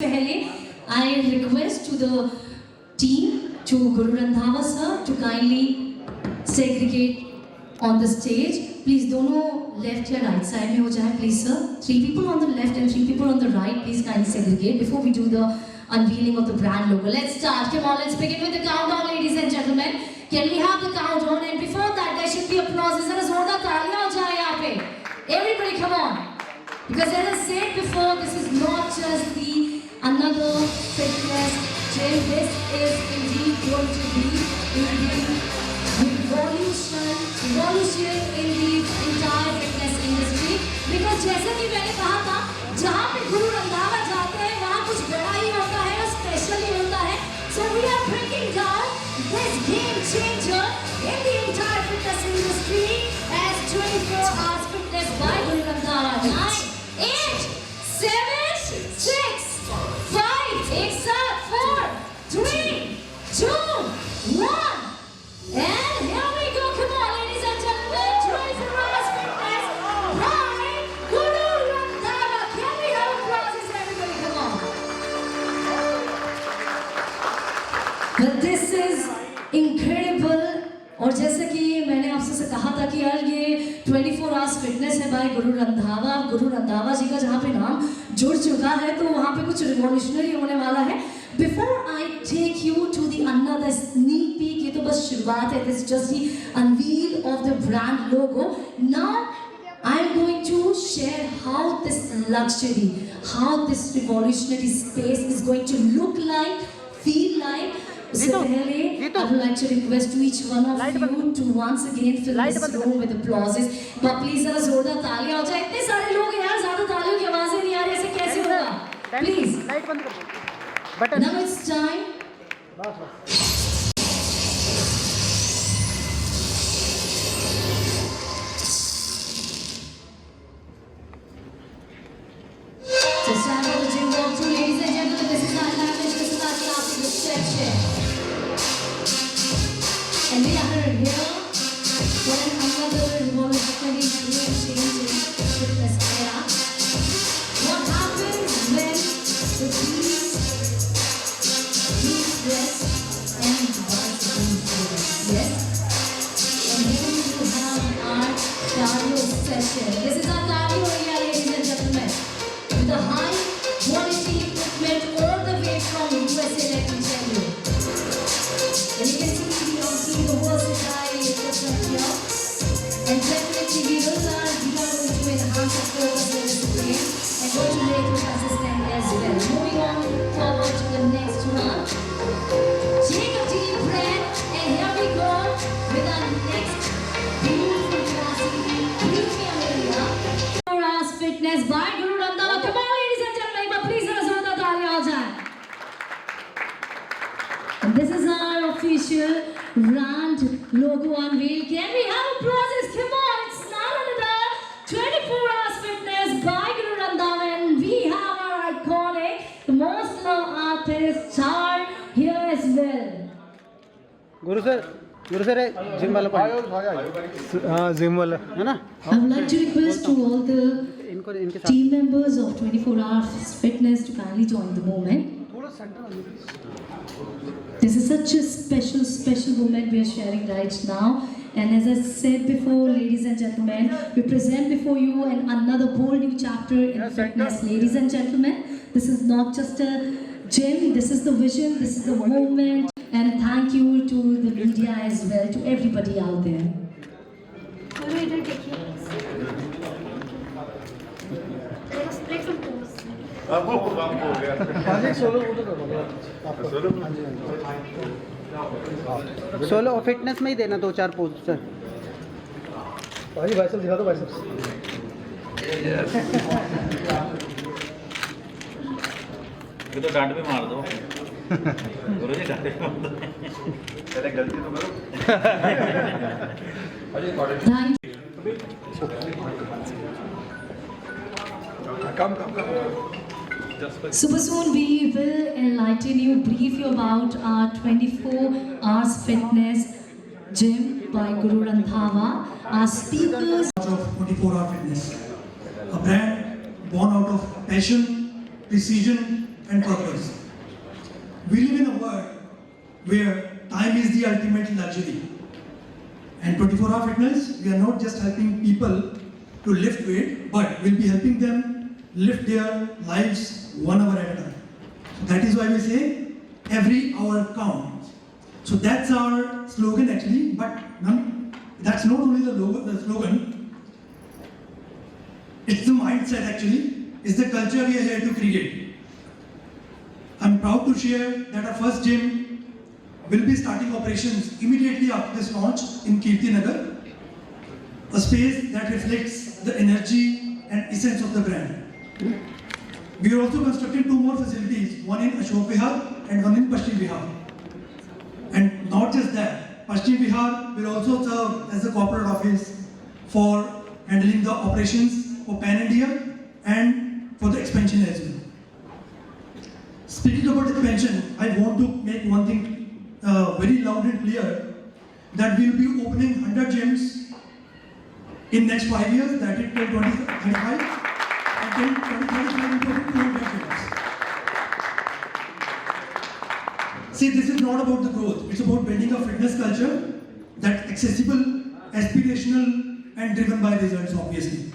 I request to the team, to Guru Randhawa sir, to kindly segregate on the stage. Please dono left या right side में हो जाए, please sir. 3 people on the left and 3 people on the right. Please kindly segregate before we do the unveiling of the brand logo. Let's start. Come on, let's begin with the countdown, ladies and gentlemen. Can we have the countdown? And before that, there should be applause. जरा जोरदार तालियां हो जाए यहाँ पे. Everybody, come on. Because as I said before, this is not just another fitness gym. This is indeed going to be revolution in the entire fitness industry. Because जैसा कि मैंने कहा था, जहाँ पे गुरु रंधावा जाते हैं, वहाँ कुछ बड़ा ही होता है और स्पेशल ही होता है. So we are breaking down this game changer in the entire fitness industry as 24 hours fitness by Guru Randhawa. 9, 8, 7, 6, 5, 4, 3, 2, 1. And here we go. Come on, ladies and gentlemen. 24 hours fitness by Guru Randhawa. Can we have applause, everybody? Come on. But this is incredible. और जैसे कि मैंने आपसे से कहा था कि यार ये 24 आवर्स फिटनेस है बाय गुरु रंधावा. गुरु रंधावा जी का जहाँ पे नाम जुड़ चुका है तो वहाँ पे कुछ रिवॉल्यूशनरी होने वाला है. Before I take you to the another sneak peek, ये तो बस शुरुआत है. This is just the unveil of the brand logo. Now I'm going to share how this luxury, how this revolutionary space is going to look like, feel like. उससे पहले I would like to request to each one of you to once again fill this room with applauses. But please जरा जोरदार तालियां हो जाए. इतने सारे लोग हैं यार, ज़्यादा तालियों की आवाज़ें नहीं आ रही, ऐसे कैसे होगा? Please. Now it's time. Just time for the gym walk through, ladies and gentlemen. This is our lavish, this is our classic reception. And we are here for another revolutionary game changing fitness era. What happens when the beast dress and device being yes? And here we have our cardio session. This is our cardio area, ladies and gentlemen. With the high quality equipment all the way from USA, let me tell you. And you can see the versatile equipment here. And definitely we are going to enhance the focus and discipline and going to make it consistent as well. Moving on forward to the next one. Take a deep breath and here we go with our next beautiful classic premium area. 4 hours fitness by Guru Randhawa. Come on, ladies and gentlemen, but please let us know that all time. And this is our official brand logo unveil. Can we have applauses? Come on, it's not another 24 hours fitness by Guru Randhawa, and we have our iconic, the most loved artists are here as well. Guru sir gym वाला हाँ gym वाला है ना. I would like to request to all the team members of 24 hours fitness to kindly join the movement. This is such a special moment we are sharing right now. And as I said before, ladies and gentlemen, we present before you another bold new chapter in fitness. Ladies and gentlemen, this is not just a gym, this is the vision, this is the movement. And thank you to the media as well, to everybody out there. Solo fitness में ही देना 2-4 pose sir. भाई biceps दिखा दो biceps. ये तो डांट भी मार दो. गुरु जी डांट भी मार दो. पहले गलती तो करो. Thank you. Come Super soon we will enlighten you, brief you about our 24 hours fitness gym by Guru Randhawa. Our speakers of 24-hour fitness, a brand born out of passion, precision, and purpose. We live in a world where time is the ultimate luxury. And 24-hour fitness, we are not just helping people to lift weight, but we'll be helping them lift their lives 1 hour at a time. So that is why we say every hour counts. So that's our slogan actually, but that's not only the slogan, it's the mindset actually, it's the culture we are here to create. I'm proud to share that our first gym will be starting operations immediately after this launch in Kirti Nagar, a space that reflects the energy and essence of the brand. We are also constructing 2 more facilities, one in Ashok Vihar and one in Paschim Vihar. And not just that, Paschim Vihar will also serve as a corporate office for handling the operations for Pan India and for the expansion as well. Speaking about expansion, I want to make one thing very loud and clear, that we will be opening 100 gyms in next 5 years, that is till 2035, and till 2035 we will open 200 gyms. See, this is not about the growth, it's about building a fitness culture that's accessible, aspirational, and driven by results, obviously.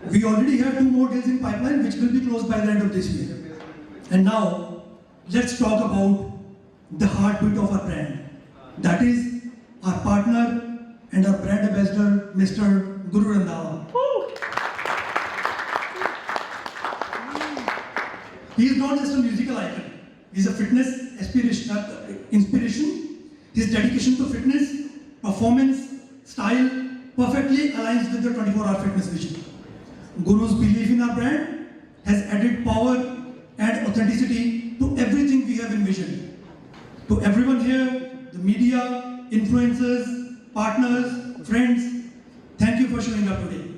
We already have 2 more deals in pipeline, which will be closed by the end of this year. And now, let's talk about the heartbeat of our brand. That is our partner and our brand ambassador, Mr. Guru Randhawa. He is not just a musical icon. He is a fitness inspiration. His dedication to fitness, performance, style perfectly aligns with the 24-hour fitness vision. Guru's belief in our brand has added power and authenticity to everything we have envisioned. To everyone here, the media, influencers, partners, friends, thank you for showing up today.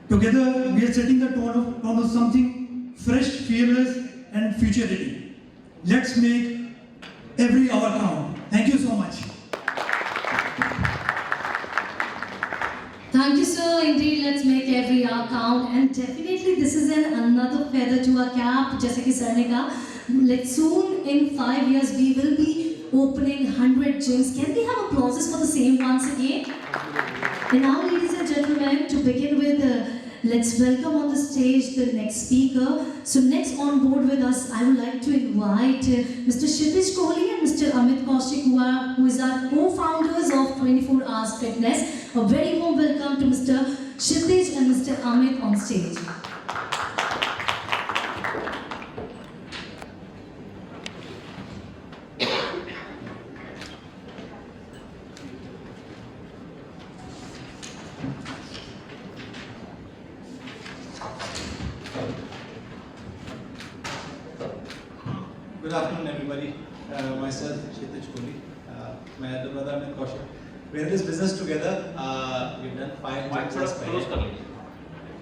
Together, we are setting the tone of something fresh, fearless, and future-ready. Let's make every hour count. Thank you so much. Thank you, sir. Indeed, let's make every hour count. And definitely, this is another feather to our cap. Just like sir ne kaha, like soon in 5 years, we will be opening 100 gyms. Can we have applauses for the same once again? And now, ladies and gentlemen, to begin with, let's welcome on the stage the next speaker. So next on board with us, I would like to invite Mr. Kshitij Kohli and Mr. Amit Kaushik, who is our co-founders of 24 Hours Fitness. A very warm welcome to Mr. Kshitij and Mr. Amit on stage. Good afternoon, everybody. Myself, Kshitij Kohli. My elder brother, Amit Kaushik. We're in this business together. We've done 5 gyms.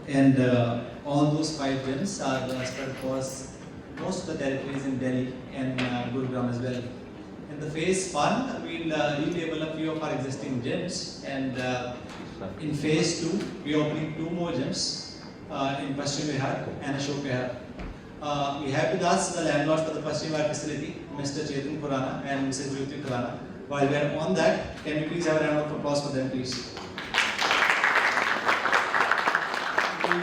And all those 5 gyms are spread across most of the territories in Delhi and Gurugram as well. In the phase 1, we'll relabel a few of our existing gyms. And in phase 2, we're opening 2 more gyms in Paschim Vihar and Ashok Vihar. We have with us the landlords for the Paschim Vihar facility, Mr. Chetan Khurana and Mrs. Jyoti Khurana. While we are on that, can we please have a round of applause for them, please?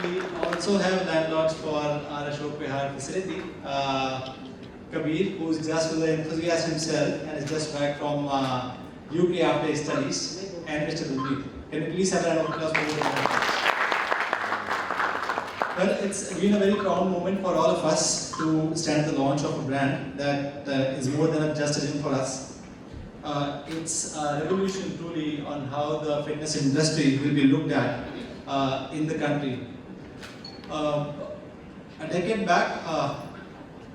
We also have landlords for our Ashok Vihar facility. Kabir, who is just with the Enthusiast himself and is just back from UK after his studies, and Mr. Dubjeet. Can we please have a round of applause for them? Well, it's been a very proud moment for all of us to stand at the launch of a brand that is more than just a gym for us. It's a revolution truly on how the fitness industry will be looked at in the country. A decade back,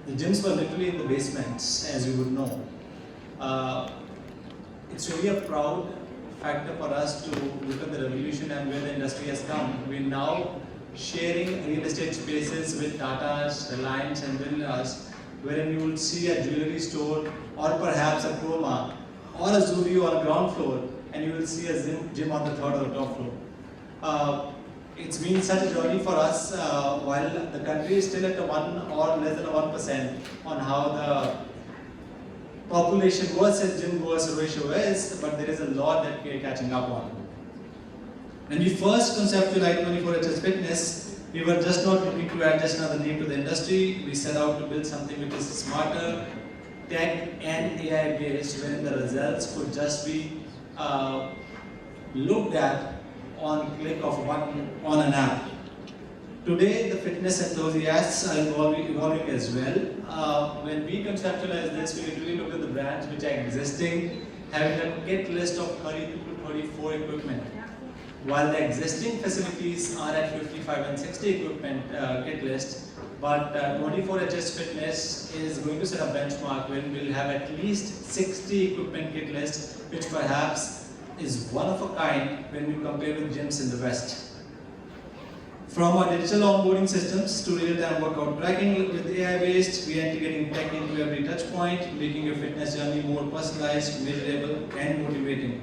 the gyms were literally in the basements, as you would know. It's really a proud factor for us to look at the revolution and where the industry has come. We're now sharing real estate spaces with Tatas, Reliance and Birlas, wherein you will see a jewelry store or perhaps a Croma or a Zudio on a ground floor, and you will see a gym on the 3rd or the top floor. it's been such a journey for us while the country is still at a 1 or less than a 1% on how the population versus gym versus ratio is, but there is a lot that we are catching up on. When we first conceptualized 24HS Fitness, we were just not looking to add just another name to the industry. We set out to build something which is smarter, tech and AI based, wherein the results could just be looked at on click of one on an app. Today, the fitness enthusiasts are evolving as well. When we conceptualize this, we literally look at the brands which are existing, having a kit list of 32 to 34 equipment. While the existing facilities are at 55 and 60 equipment kit list, but 24HS Fitness is going to set a benchmark when we'll have at least 60 equipment kit list, which perhaps is one of a kind when we compare with gyms in the West. From our digital onboarding systems to real-time workout tracking with AI-based, we are integrating tech into every touch point, making your fitness journey more personalized, measurable, and motivating.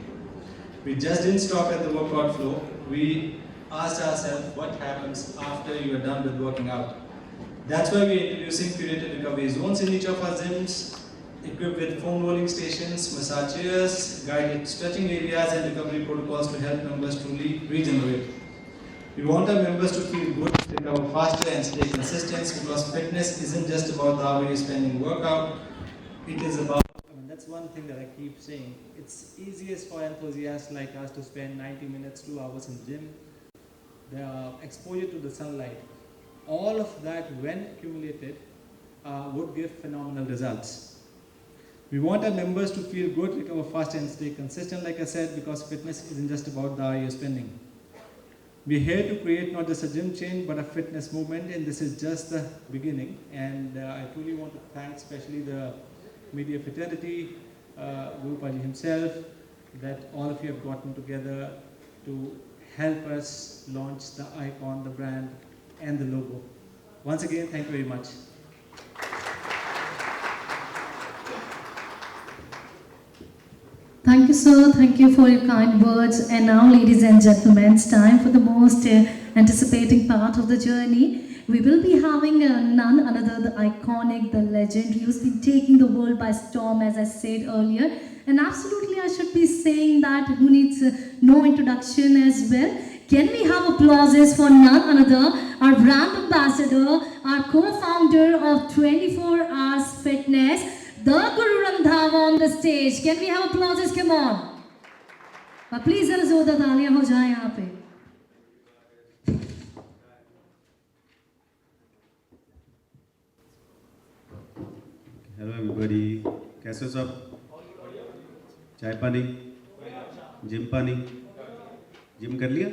We just didn't stop at the workout flow. We asked ourselves what happens after you are done with working out. That's why we are introducing curated recovery zones in each of our gyms, equipped with foam rolling stations, massage chairs, guided stretching areas, and recovery protocols to help members truly regenerate. We want our members to feel good, recover faster, and stay consistent, because fitness isn't just about the hour you're spending workout. It is about. That's one thing that I keep saying. It's easiest for enthusiasts like us to spend 90 minutes, 2 hours in the gym. The exposure to the sunlight, all of that, when accumulated, would give phenomenal results. We want our members to feel good, recover faster, and stay consistent, like I said, because fitness isn't just about the hour you're spending. We're here to create not just a gym chain, but a fitness movement, and this is just the beginning. And I truly want to thank especially the media fraternity, Guru Paji himself, that all of you have gotten together to help us launch the icon, the brand, and the logo. Once again, thank you very much. Thank you, sir. Thank you for your kind words. And now, ladies and gentlemen, it's time for the most anticipating part of the journey. We will be having none other the iconic, the legendary, who's been taking the world by storm, as I said earlier. And absolutely, I should be saying that who needs no introduction as well. Can we have applauses for none other, our brand ambassador, our co-founder of 24 Hours Fitness, the Guru Randhawa on the stage. Can we have applauses? Come on. But please, जरा जोरदार तालियां हो जाए यहाँ पे. Hello everybody, कैसे हो सब? चाय पानी, जिम कर लिया?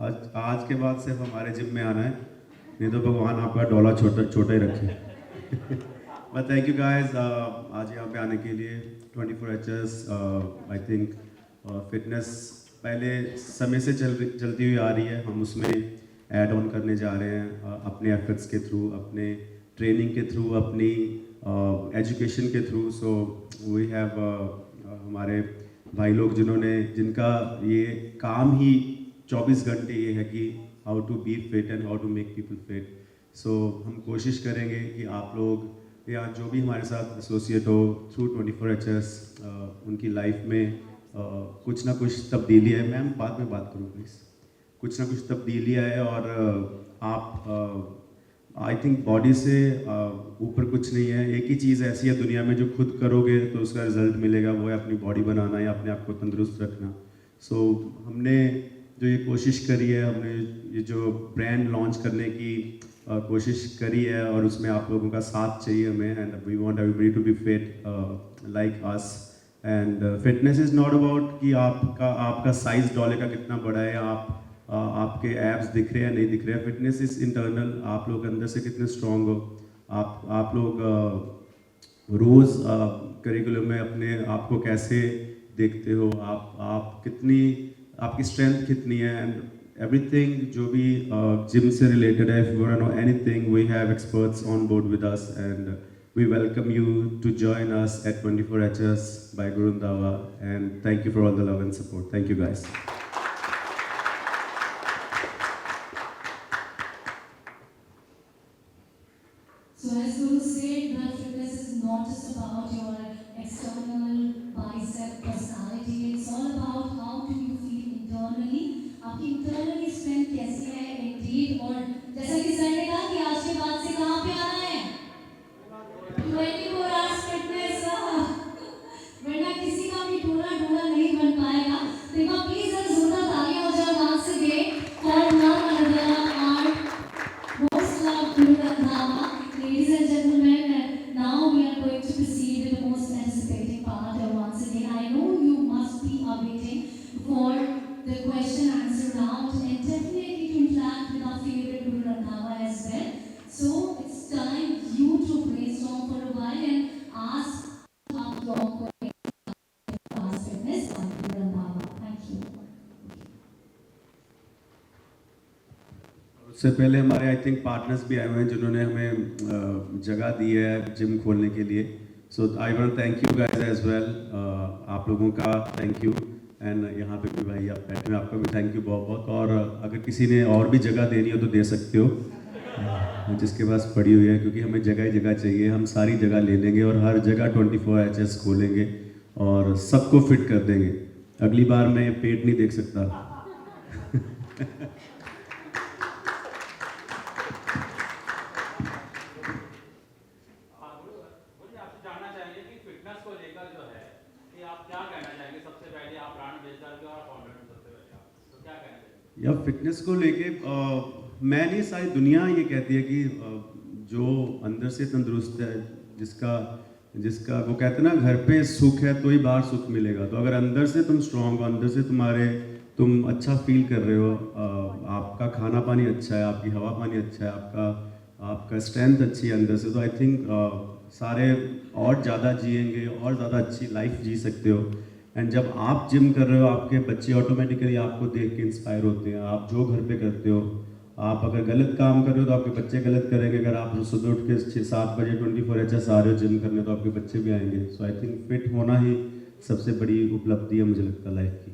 आज के बाद सिर्फ हमारे जिम में आना है, नहीं तो भगवान आपका डोला छोटा ही रखे. बट थैंक यू गाइस आज यहाँ पे आने के लिए. 24HS आई थिंक फिटनेस पहले समय से चलती हुई आ रही है. हम उसमें ऐड ऑन करने जा रहे हैं अपने एफर्ट्स के थ्रू, अपने ट्रेनिंग के थ्रू, अपनी एजुकेशन के थ्रू. सो वी हैव हमारे भाई लोग जिनका ये काम ही 24 घंटे ये है कि how to be fit and how to make people fit. So हम कोशिश करेंगे कि आप लोग या जो भी हमारे साथ एसोसिएट हो थ्रू 24HS उनकी लाइफ में कुछ ना कुछ तब्दीली है. मैम बाद में बात करूँ प्लीज़. कुछ ना कुछ तब्दीली है और आप आई थिंक बॉडी से ऊपर कुछ नहीं है. एक ही चीज़ ऐसी है दुनिया में जो खुद करोगे तो उसका रिजल्ट मिलेगा, वो है अपनी बॉडी बनाना या अपने आप को तंदुरुस्त रखना. सो हमने जो ये कोशिश करी है, हमने ये जो ब्रांड लॉन्च करने की कोशिश करी है और उसमें आप लोगों का साथ चाहिए हमें. And we want everybody to be fit like us. And fitness is not about कि आपका साइज डॉले का कितना बड़ा है, आपके एब्स दिख रहे हैं नहीं दिख रहे हैं. Fitness is internal. आप लोग अंदर से कितने स्ट्रॉन्ग हो, आप लोग रोज़ करिकुलम में अपने आप को कैसे देखते हो, आप कितनी आपकी स्ट्रेंथ कितनी है. एंड एवरीथिंग जो भी जिम से रिलेटेड है, if you want to know anything, we have experts on board with us and we welcome you to join us at 24HS by Randhawa, and thank you for all the love and support. Thank you guys. So I was going to say that fitness is not just about your external bicep personality. It's all about how do you feel internally. आपकी internally strength कैसी है indeed, और जैसा कि sir ने कहा कि आज के बाद से कहाँ पे आना है 24 hours fitness, वरना किसी का भी टूना नहीं बन पाएगा. तो एक बार प्लीज जोरदार तालियां हो जाए once again for none other than our most loved Guru Randhawa. Ladies and gentlemen, now we are going to proceed with the most anticipating part. Once again, I know you must be awaiting for the question answer round and definitely to interact with our favorite Guru Randhawa as well. So it's time you to brainstorm for a while and ask up your question about fitness by Guru Randhawa. Thank you. उससे पहले हमारे I think partners भी आए हुए हैं जिन्होंने हमें जगह दी है जिम खोलने के लिए. So I want thank you guys as well. आप लोगों का थैंक यू, एंड यहाँ पे भी भाई आप बैठे हैं, आपका भी थैंक यू बहुत बहुत. और अगर किसी ने और भी जगह देनी हो तो दे सकते हो जिसके पास पड़ी हुई है, क्योंकि हमें जगह ही जगह चाहिए. हम सारी जगह ले लेंगे और हर जगह 24HS खोलेंगे और सबको फिट कर देंगे. अगली बार मैं पेट नहीं देख सकता. या फिटनेस को लेके मैं नहीं, सारी दुनिया ये कहती है कि जो अंदर से तंदुरुस्त है, जिसका वो कहते हैं ना घर पे सुख है तो ही बाहर सुख मिलेगा. तो अगर अंदर से तुम स्ट्रांग हो, अंदर से तुम अच्छा फील कर रहे हो, आपका खाना पानी अच्छा है, आपकी हवा पानी अच्छा है, आपका स्ट्रेंथ अच्छी है अंदर से, तो आई थिंक सारे और ज़्यादा जिएंगे और ज़्यादा अच्छी लाइफ जी सकते हो. एंड जब आप जिम कर रहे हो, आपके बच्चे ऑटोमेटिकली आपको देख के इंस्पायर होते हैं. आप जो घर पे करते हो, आप अगर गलत काम कर रहे हो तो आपके बच्चे गलत करेंगे. अगर आप सुबह उठ के 6-7 बजे 24HS आ रहे हो जिम करने तो आपके बच्चे भी आएंगे. सो आई थिंक फिट होना ही सबसे बड़ी उपलब्धि है मुझे लगता है लाइफ की.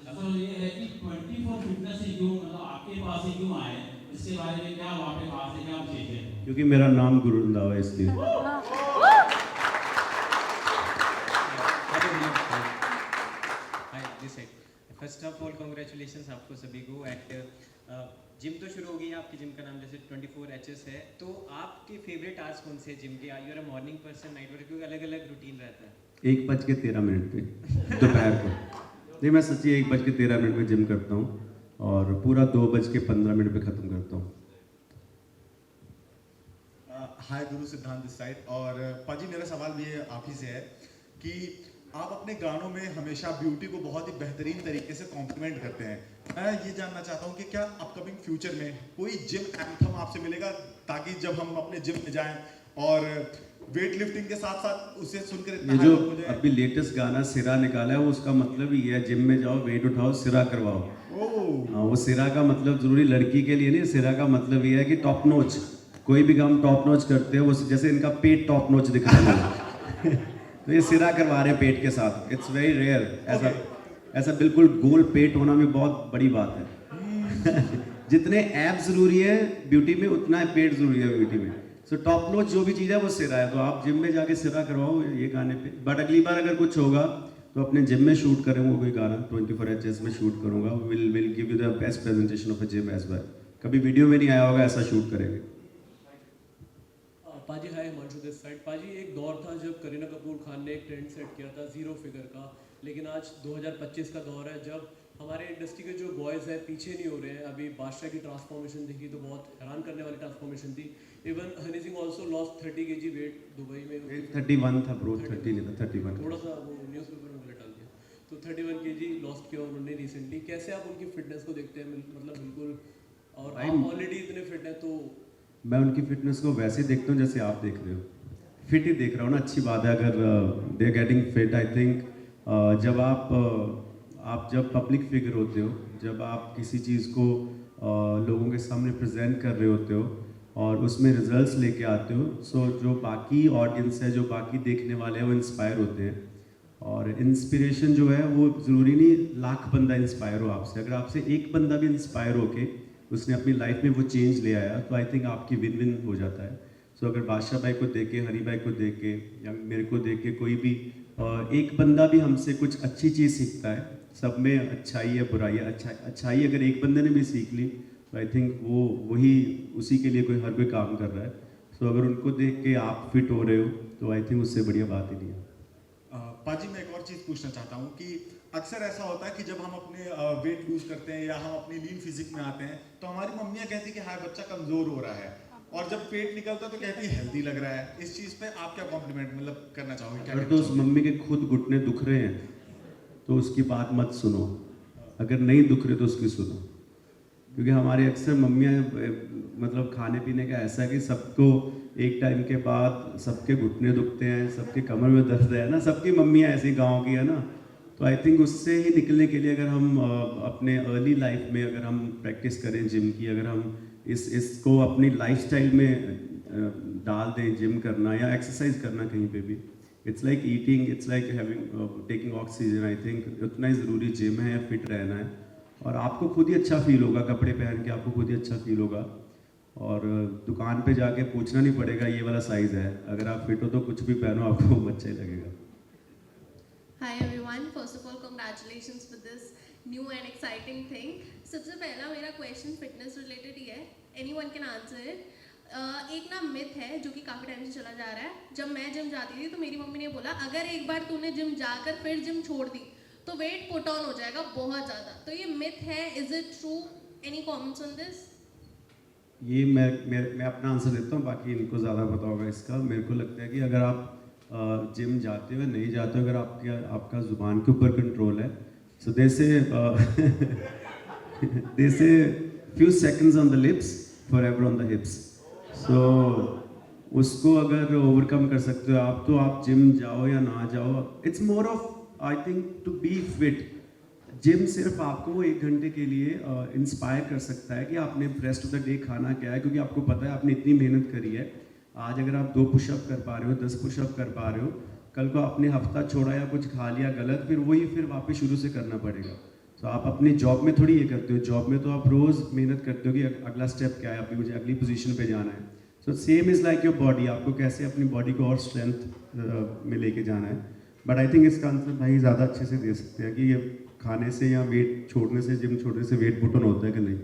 असल ये है कि 24 फिटनेस से क्यों, मतलब आपके पास ही क्यों आए, इसके बारे में क्या वहाँ पे पास है, क्या विशेष है? क्योंकि मेरा नाम गुरु रंधावा है इसलिए. फर्स्ट ऑफ ऑल कांग्रेचुलेशंस आपको सभी को. एट जिम तो शुरू हो गई है, आपकी जिम का नाम जैसे 24HS है, तो आपके फेवरेट आवर्स कौन से जिम के? You are a morning person, night work, क्योंकि अलग अलग रूटीन रहता है. 1:13 पे दोपहर को. नहीं, मैं सच्ची 1:13 में जिम करता हूँ और पूरा 2:15 पे ख़त्म करता हूँ. हाय गुरु सिद्धांत दिस साइड. और पाजी मेरा सवाल भी आप ही से है कि आप अपने गानों में हमेशा ब्यूटी को बहुत ही बेहतरीन तरीके से कॉम्प्लीमेंट करते हैं. मैं ये जानना चाहता हूँ कि क्या अपकमिंग फ्यूचर में कोई जिम एंथम आपसे मिलेगा, ताकि जब हम अपने जिम में जाएं और वेट लिफ्टिंग के साथ साथ उसे सुनकर इतना ये जो अभी लेटेस्ट गाना सिरा निकाला है, वो उसका मतलब ही है जिम में जाओ, वेट उठाओ, सिरा करवाओ. हाँ, वो सिरा का मतलब जरूरी लड़की के लिए नहीं, सिरा का मतलब ये है कि टॉप नोच. कोई भी काम टॉप नोच करते हैं, वो जैसे इनका पेट टॉप नोच दिख रहा है तो ये सिरा करवा रहे हैं पेट के साथ. It's very rare. ऐसा बिल्कुल गोल पेट होना भी बहुत बड़ी बात है. जितने एब्स जरूरी है ब्यूटी में, उतना पेट जरूरी है ब्यूटी में. सो टॉप नोच जो भी चीज़ है वो सिरा है. तो आप जिम में जाके सिरा करवाओ ये गाने पे. बट अगली बार अगर कुछ होगा तो अपने जिम में शूट करूँगा कोई गाना, 24HS में शूट करूँगा. Will give you the best presentation of a gym as well. कभी वीडियो में नहीं आया होगा, ऐसा शूट करेंगे. पाजी हाय, हिमांशु दिस साइड. पाजी एक दौर था जब करीना कपूर खान ने एक ट्रेंड सेट किया था 0 फिगर का, लेकिन आज 2025 का दौर है जब हमारे इंडस्ट्री के जो बॉयज़ हैं पीछे नहीं हो रहे हैं. अभी बादशाह की ट्रांसफॉर्मेशन देखी तो बहुत हैरान करने वाली ट्रांसफॉर्मेशन थी. Even Honey Singh also lost 30 kg weight Dubai में. 31 था ब्रो, 30 नहीं था, 31. थोड़ा सा वो न्यूज़पेपर में डाल दिया. तो 31 kg लॉस्ट किया उन्होंने रिसेंटली. कैसे आप उनकी फिटनेस को देखते हैं? मतलब बिल्कुल, और आप ऑलरेडी इतने फिट हैं तो. मैं उनकी फिटनेस को वैसे देखता हूँ जैसे आप देख रहे हो. फिट ही देख रहा हूँ ना, अच्छी बात है अगर they are getting fit. I think जब आप जब पब्लिक फिगर होते हो, जब आप किसी चीज़ को लोगों के सामने प्रेजेंट कर रहे होते हो, और उसमें रिजल्ट्स लेके आते हो, सो जो बाकी ऑडियंस है, जो बाकी देखने वाले हैं, वो इंस्पायर होते हैं। और इंस्पिरेशन जो है वो ज़रूरी नहीं लाख बंदा इंस्पायर हो आपसे, अगर आपसे एक बंदा भी इंस्पायर होके उसने अपनी लाइफ में वो चेंज ले आया तो आई थिंक आपकी विन विन हो जाता है। सो अगर बादशाह भाई को देख के, हरी भाई को देख के या मेरे को देख के कोई भी एक बंदा भी हमसे कुछ अच्छी चीज़ सीखता है, सब में अच्छाई है बुराई है, अच्छाई अगर एक बंदे ने भी सीख ली तो आई थिंक वो वही उसी के लिए हर कोई काम कर रहा है। सो अगर उनको देख के आप फिट हो रहे हो तो आई थिंक उससे बढ़िया बात ही नहीं है। पाजी मैं एक और चीज़ पूछना चाहता हूँ कि अक्सर ऐसा होता है कि जब हम अपने वेट लूज करते हैं या हम अपनी लीन फिजिक में आते हैं तो हमारी मम्मियाँ कहती हैं कि हाँ बच्चा कमज़ोर हो रहा है, और जब पेट निकलता है तो कहती है हेल्दी लग रहा है। इस चीज़ पे आप क्या कॉम्प्लीमेंट मतलब करना चाहोगे? अगर तो उस मम्मी के खुद घुटने दुख रहे हैं तो उसकी बात मत सुनो, अगर नहीं दुख रहे तो उसकी सुनो, क्योंकि हमारी अक्सर मम्मियाँ मतलब खाने पीने का ऐसा है कि सबको एक टाइम के बाद सबके घुटने दुखते हैं, सबके कमर में दर्द है ना, सबकी मम्मियाँ ऐसी गांव की है ना। तो आई थिंक उससे ही निकलने के लिए अगर हम अपने अर्ली लाइफ में अगर हम प्रैक्टिस करें जिम की, अगर हम इसको अपनी लाइफस्टाइल में डाल दें, जिम करना या एक्सरसाइज करना कहीं पे भी, it's like eating, it's like having taking oxygen. I think उतना ही ज़रूरी जिम है, फिट रहना है, और आपको खुद ही अच्छा फील होगा, कपड़े पहन के आपको खुद ही अच्छा फील होगा, और दुकान पे जाके पूछना नहीं पड़ेगा ये वाला साइज़ है, अगर आप फिट हो तो कुछ भी पहनो आपको अच्छा ही लगेगा। Hi everyone, first of all congratulations for this new and exciting thing. सबसे पहला मेरा क्वेश्चन फिटनेस रिलेटेड ही है, anyone can answer it. एक ना मिथ है जो कि काफ़ी टाइम से चला जा रहा है। जब मैं जिम जाती थी तो मेरी मम्मी ने बोला अगर एक बार तूने जिम जाकर फिर जिम छोड़ दी तो वेट पुट ऑन हो जाएगा बहुत ज़्यादा, तो ये मिथ है, is it true? Any comments on this? ये मैं अपना आंसर देता हूँ, बाकी इनको ज़्यादा पता होगा इसका। मेरे को लगता है कि अगर आप जिम जाते हो या नहीं जाते हो, अगर आपका ज़ुबान के ऊपर कंट्रोल है, so they say few seconds on the lips forever on the hips. So उसको अगर ओवरकम कर सकते हो आप, तो आप जिम जाओ या ना जाओ, it's more of I think to be fit. Gym सिर्फ आपको वो 1 घंटे के लिए इंस्पायर कर सकता है कि आपने रेस्ट ऑफ द डे खाना क्या है, क्योंकि आपको पता है आपने इतनी मेहनत करी है। आज अगर आप 2 पुशअप कर पा रहे हो, 10 पुशअप कर पा रहे हो, कल को आपने हफ्ता छोड़ा या कुछ खा लिया गलत, फिर वापस शुरू से करना पड़ेगा। तो आप अपनी जॉब में थोड़ी ये करते हो, जॉब में तो आप रोज़ मेहनत करते हो कि अगला स्टेप क्या है, अभी मुझे अगली पोजीशन पे जाना है। So same is like your body, आपको कैसे अपनी बॉडी को और स्ट्रेंथ में लेके जाना है। बट आई थिंक इसका आंसर भाई ज़्यादा अच्छे से दे सकते हैं कि ये खाने से या वेट छोड़ने से, जिम छोड़ने से वेट पुट ऑन होता है कि नहीं।